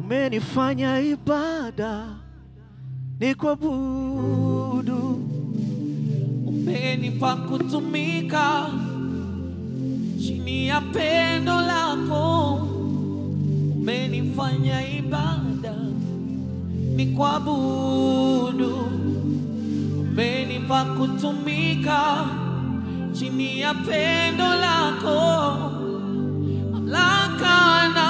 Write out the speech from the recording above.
umenifanya ibada nikuabudu, umenipa kutumika chini ya pendo lako, umenifanya ibada nikuabudu, umenipa kutumika chini ya pendo lako, mamlaka na